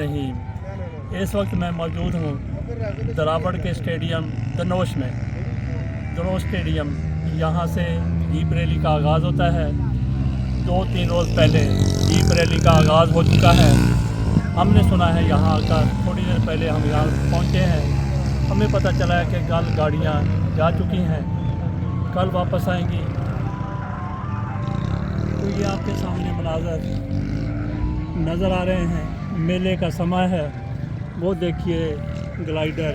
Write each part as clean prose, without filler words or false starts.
बिस्मिल्लाहिर्रहमानिर्रहीम। इस वक्त मैं मौजूद हूँ दरावड़ के स्टेडियम धनोश में। धनोश स्टेडियम, यहाँ से जीप रैली का आगाज़ होता है। 2-3 रोज़ पहले जीप रैली का आगाज़ हो चुका है। हमने सुना है यहाँ आकर, थोड़ी देर पहले हम यहाँ पहुँचे हैं। हमें पता चला है कि कल गाड़ियाँ जा चुकी हैं, कल वापस आएंगी। तो ये आपके सामने मनाज़र नज़र आ रहे हैं। मेले का समय है। वो देखिए ग्लाइडर,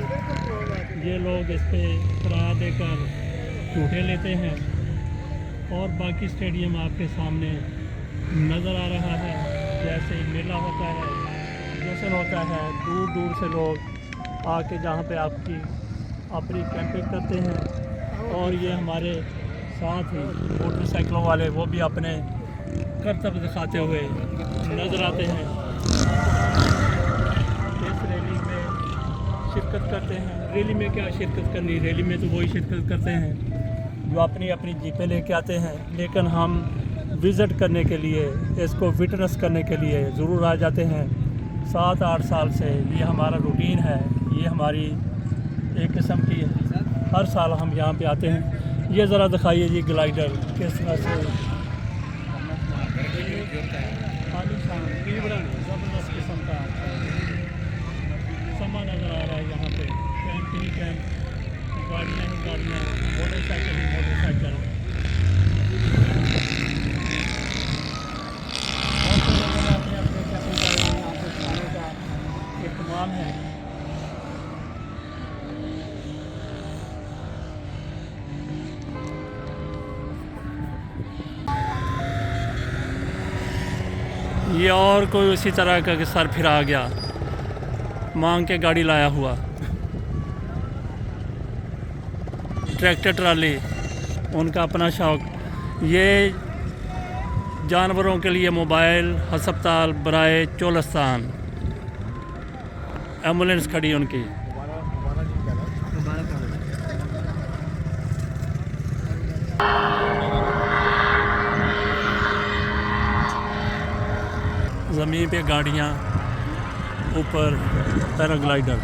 ये लोग इस पे किराया देकर झूठे लेते हैं। और बाकी स्टेडियम आपके सामने नज़र आ रहा है। जैसे मेला होता है, जश्न होता है, दूर दूर से लोग आके जहाँ पे आपकी अपनी कैंपिंग करते हैं। और ये हमारे साथ ही मोटरसाइकिलों वाले, वो भी अपने करतब दिखाते हुए नज़र आते हैं। इस रैली में शिरकत करते हैं। रैली में क्या शिरकत करनी, रैली में तो वही शिरकत करते हैं जो अपनी अपनी जीपें लेके आते हैं। लेकिन हम विज़िट करने के लिए, इसको विटनेस करने के लिए ज़रूर आ जाते हैं। 7-8 साल से ये हमारा रूटीन है। ये हमारी एक किस्म की, हर साल हम यहाँ पे आते हैं। ये ज़रा दिखाइए जी ग्लाइडर किस तरह से ज़बरदस्त किस्म का समा नज़र आ रहा है। यहाँ पे कैंप ही कैंप, गाड़ियाँ ही गाड़ियाँ, मोटरसाइकिल ही मोटरसाइकिल। और तो लोगों ने अपने अपने कैंपिंग का यहाँ पे खाने का इस्तेमाल है। ये और कोई उसी तरह का सर फिरा गया, मांग के गाड़ी लाया हुआ। ट्रैक्टर ट्राली, उनका अपना शौक़। ये जानवरों के लिए मोबाइल हस्पताल बराए चोलस्तान, एम्बुलेंस खड़ी उनकी। ज़मीन पे गाड़ियाँ, ऊपर पैराग्लाइडर।